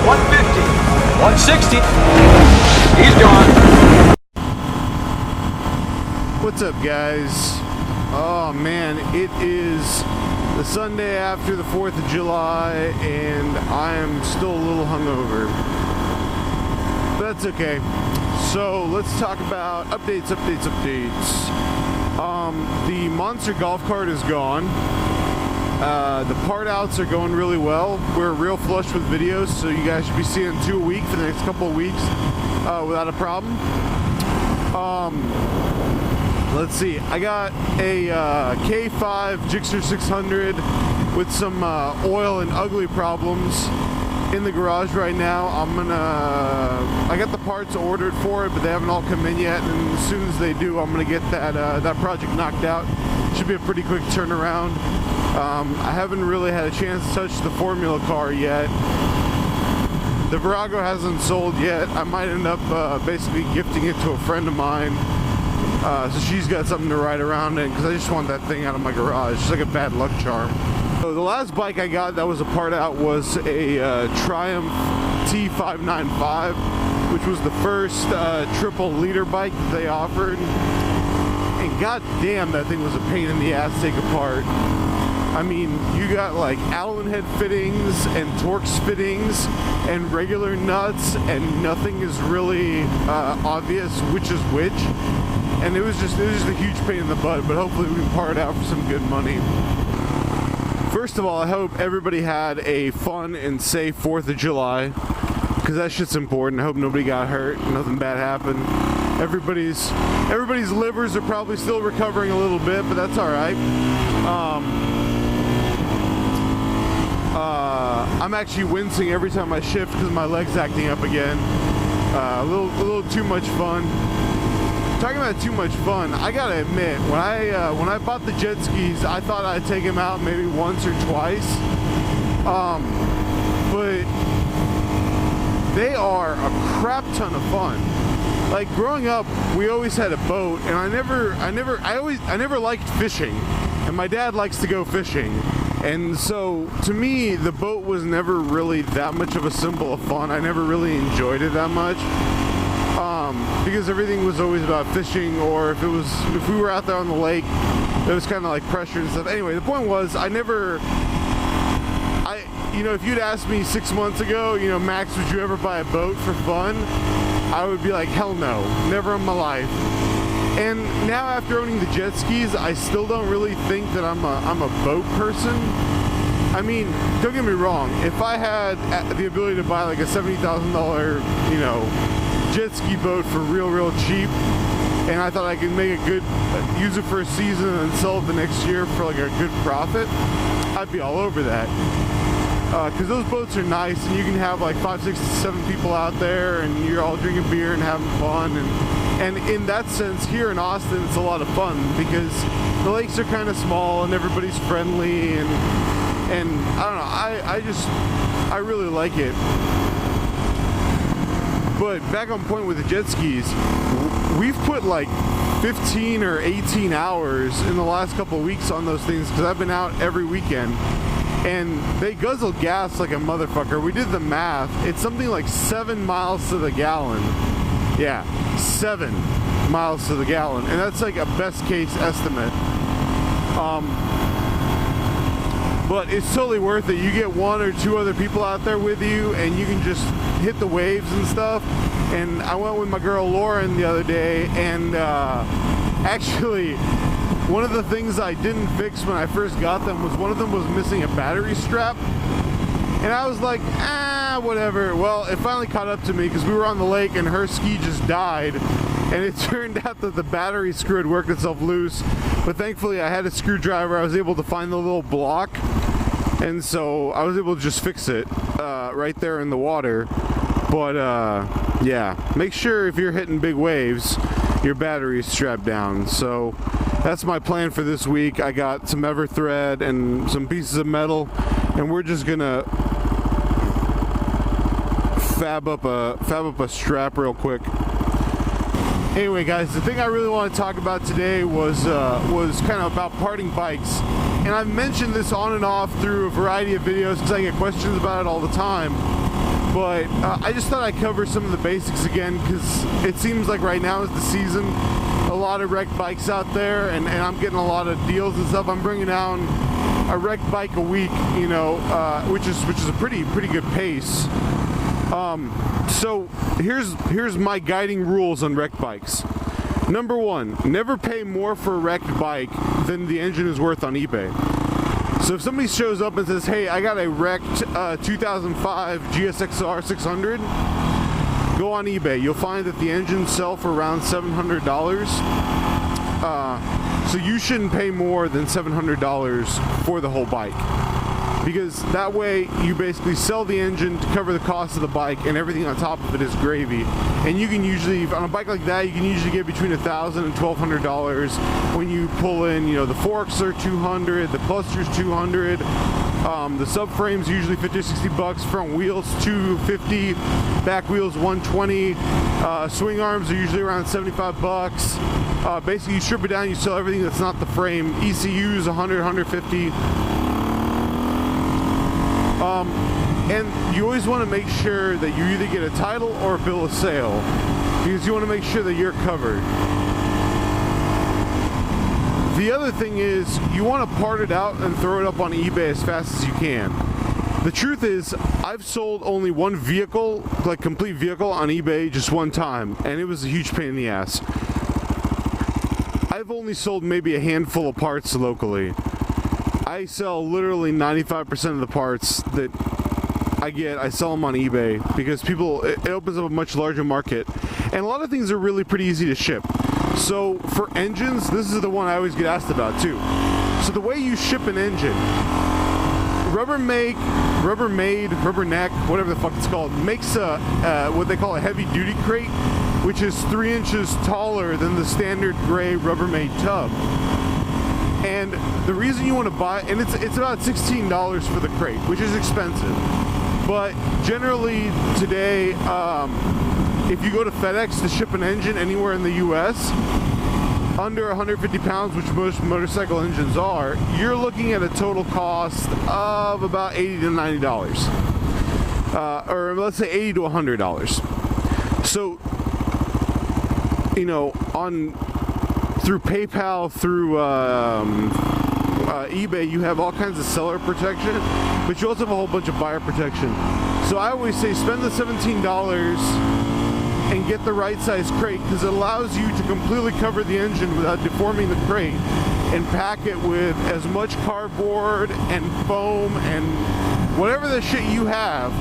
150, 160. He's gone. What's up, guys? Oh man, it is the Sunday after the 4th of July and I am still a little hungover. That's okay. So let's talk about updates. The Monster golf cart is gone. The part outs are going really well. We're real flush with videos, so you guys should be seeing 2 a week for the next couple of weeks without a problem. Let's see. I got a K5 Gixxer 600 with some oil and ugly problems in the garage right now. I got the parts ordered for it, but they haven't all come in yet, and as soon as they do, I'm gonna get that project knocked out. Should be a pretty quick turnaround. I haven't really had a chance to touch the Formula car yet. The Virago hasn't sold yet. I might end up basically gifting it to a friend of mine, so she's got something to ride around in, because I just want that thing out of my garage. It's like a bad luck charm. So the last bike I got that was a part out was a Triumph T595, which was the first triple liter bike that they offered. And god damn, that thing was a pain in the ass to take apart. I mean, you got like Allen head fittings and Torx fittings and regular nuts, and nothing is really obvious which is which. And it was just a huge pain in the butt, but hopefully we can part it out for some good money. First of all, I hope everybody had a fun and safe 4th of July, because that shit's important. I hope nobody got hurt, nothing bad happened. Everybody's livers are probably still recovering a little bit, but that's all right. I'm actually wincing every time I shift because my leg's acting up again. A little too much fun. Talking about too much fun, I gotta admit, when I bought the jet skis, I thought I'd take them out maybe once or twice, but they are a crap ton of fun. Like growing up, we always had a boat, and I never liked fishing, and my dad likes to go fishing, and so to me, the boat was never really that much of a symbol of fun. I never really enjoyed it that much. Because everything was always about fishing, or if we were out there on the lake, it was kind of like pressure and stuff. Anyway, the point was, if you'd asked me 6 months ago, Max, would you ever buy a boat for fun? I would be like, hell no, never in my life. And now after owning the jet skis, I still don't really think that I'm a boat person. I mean, don't get me wrong, if I had the ability to buy like a $70,000, jet ski boat for real cheap, and I thought I could make a good use it for a season and then sell it the next year for like a good profit, I'd be all over that. Because those boats are nice, and you can have like 5, 6, 7 people out there, and you're all drinking beer and having fun, and in that sense, here in Austin, it's a lot of fun because the lakes are kind of small and everybody's friendly, and I don't know, I really like it. But back on point with the jet skis, we've put like 15 or 18 hours in the last couple of weeks on those things because I've been out every weekend, and they guzzle gas like a motherfucker. We did the math. It's something like 7 miles to the gallon. Yeah, 7 miles to the gallon, and that's like a best case estimate. But it's totally worth it. You get 1 or 2 other people out there with you, and you can just hit the waves and stuff. And I went with my girl Lauren the other day, and actually, one of the things I didn't fix when I first got them was one of them was missing a battery strap. And I was like, whatever. Well, it finally caught up to me because we were on the lake and her ski just died. And it turned out that the battery screw had worked itself loose. But thankfully I had a screwdriver. I was able to find the little block. And so I was able to just fix it right there in the water. But yeah, make sure if you're hitting big waves, your battery is strapped down. So that's my plan for this week. I got some Everthread and some pieces of metal, and we're just gonna fab up a strap real quick. Anyway, guys, the thing I really want to talk about today was kind of about parting bikes. And I've mentioned this on and off through a variety of videos because I get questions about it all the time. But I just thought I'd cover some of the basics again, because it seems like right now is the season. A lot of wrecked bikes out there, and I'm getting a lot of deals and stuff. I'm bringing down a wrecked bike a week, you know, which is a pretty good pace. So here's my guiding rules on wrecked bikes. Number one, never pay more for a wrecked bike than the engine is worth on eBay. So if somebody shows up and says, hey, I got a wrecked 2005 GSXR 600, go on eBay. You'll find that the engines sell for around $700. So you shouldn't pay more than $700 for the whole bike, because that way you basically sell the engine to cover the cost of the bike, and everything on top of it is gravy. And you can usually, on a bike like that, you can usually get between $1,000 and $1,200 when you pull in, you know, the forks are $200, the cluster's $200, the subframe's usually $50 or $60, front wheels $250, back wheels $120, swing arms are usually around $75. Basically, you strip it down, you sell everything that's not the frame. ECU's $100, $150. And you always want to make sure that you either get a title or a bill of sale, because you want to make sure that you're covered. The other thing is, you want to part it out and throw it up on eBay as fast as you can. The truth is, I've sold only one vehicle, like complete vehicle, on eBay just one time, and it was a huge pain in the ass. I've only sold maybe a handful of parts locally. I sell literally 95% of the parts that I sell them on eBay, because it opens up a much larger market, and a lot of things are really pretty easy to ship. So for engines, this is the one I always get asked about too. So the way you ship an engine, Rubbermaid, Rubberneck, whatever the fuck it's called, makes what they call a heavy duty crate, which is 3 inches taller than the standard gray Rubbermaid tub. And the reason you want to buy, and it's about $16 for the crate, which is expensive. But generally today, if you go to FedEx to ship an engine anywhere in the US, under 150 pounds, which most motorcycle engines are, you're looking at a total cost of about $80 to $90. Or let's say $80 to $100. So, you know, through PayPal, through eBay, you have all kinds of seller protection, but you also have a whole bunch of buyer protection. So I always say spend the $17 and get the right size crate, because it allows you to completely cover the engine without deforming the crate, and pack it with as much cardboard and foam and whatever the shit you have.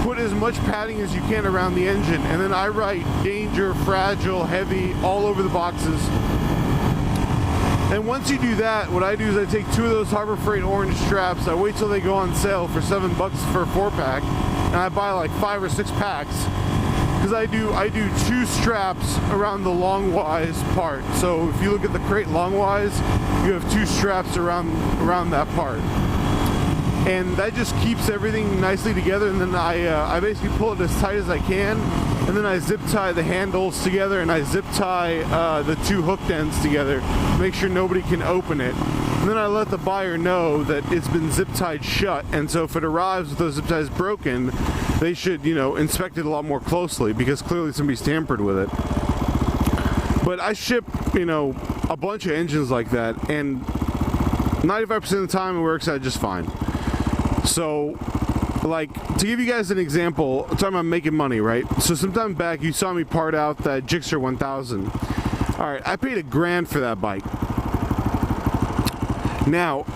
Put as much padding as you can around the engine, and then I write danger, fragile, heavy all over the boxes. And once you do that, what I do is I take 2 of those Harbor Freight orange straps, I wait till they go on sale for $7 for a 4-pack, and I buy like 5 or 6 packs, because I do 2 straps around the longwise part. So if you look at the crate longwise, you have 2 straps around that part. And that just keeps everything nicely together, and then I basically pull it as tight as I can, and then I zip tie the handles together, and I zip tie the 2 hooked ends together to make sure nobody can open it. And then I let the buyer know that it's been zip tied shut, and so if it arrives with those zip ties broken, they should, you know, inspect it a lot more closely, because clearly somebody's tampered with it. But I ship, you know, a bunch of engines like that, and 95% of the time it works out just fine. So, like, to give you guys an example, I'm talking about making money, right? So sometime back, you saw me part out that Gixxer 1000. Alright, I paid $1,000 for that bike. Now,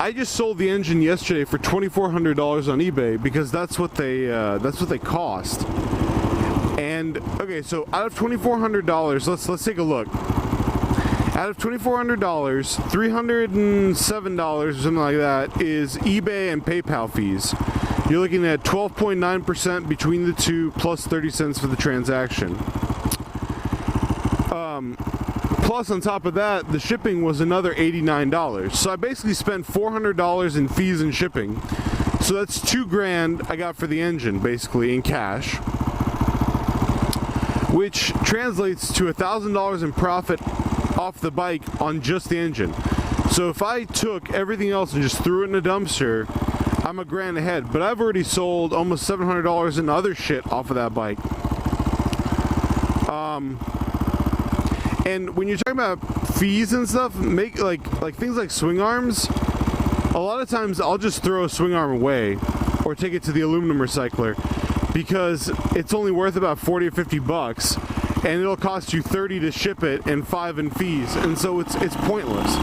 I just sold the engine yesterday for $2,400 on eBay, because that's what they cost. And, okay, so out of $2,400, let's take a look. Out of $2,400, $307 or something like that is eBay and PayPal fees. You're looking at 12.9% between the two, plus 30 cents for the transaction. Plus, on top of that, the shipping was another $89. So I basically spent $400 in fees and shipping. So that's $2,000 I got for the engine, basically, in cash, which translates to $1,000 in profit off the bike on just the engine. So if I took everything else and just threw it in a dumpster, I'm a grand ahead, but I've already sold almost $700 in other shit off of that bike. And when you're talking about fees and stuff, make like things like swing arms, a lot of times I'll just throw a swing arm away or take it to the aluminum recycler because it's only worth about 40 or 50 bucks and it'll cost you 30 to ship it and 5 in fees, and so it's pointless.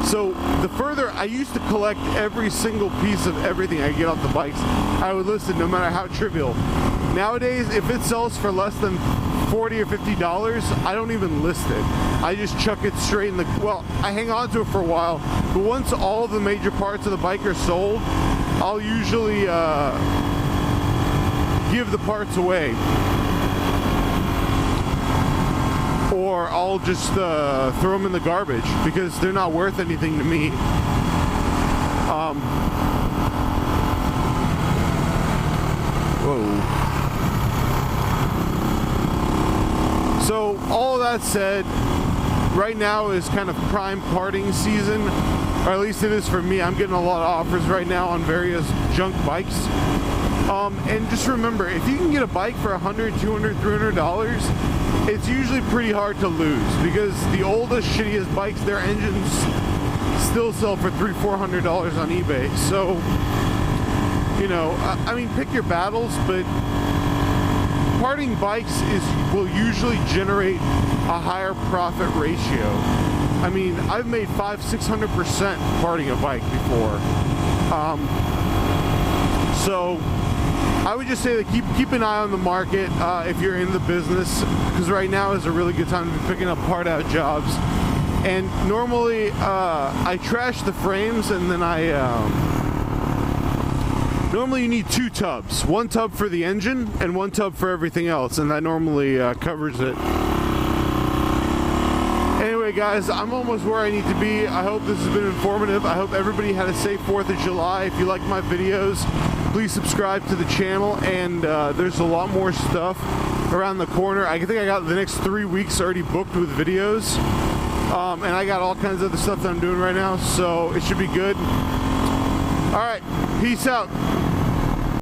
So the further, I used to collect every single piece of everything I get off the bikes. I would list it no matter how trivial. Nowadays, if it sells for less than $40 or $50, I don't even list it. I just chuck it straight in the, well, I hang on to it for a while, but once all the major parts of the bike are sold, I'll usually give the parts away. Or I'll just throw them in the garbage because they're not worth anything to me. Whoa. So all that said, right now is kind of prime parting season, or at least it is for me. I'm getting a lot of offers right now on various junk bikes. And just remember, if you can get a bike for $100, $200, $300, it's usually pretty hard to lose because the oldest, shittiest bikes, their engines still sell for $300, $400 on eBay. So, you know, I mean, pick your battles, but parting bikes will usually generate a higher profit ratio. I mean, I've made 500-600% parting a bike before. So I would just say that keep an eye on the market if you're in the business, because right now is a really good time to be picking up part out jobs. And normally I trash the frames, and then normally you need 2 tubs. 1 tub for the engine and 1 tub for everything else, and that normally covers it. Anyway, guys, I'm almost where I need to be. I hope this has been informative. I hope everybody had a safe 4th of July. If you like my videos, please subscribe to the channel, and there's a lot more stuff around the corner. I think I got the next 3 weeks already booked with videos, and I got all kinds of other stuff that I'm doing right now, so it should be good. All right, peace out.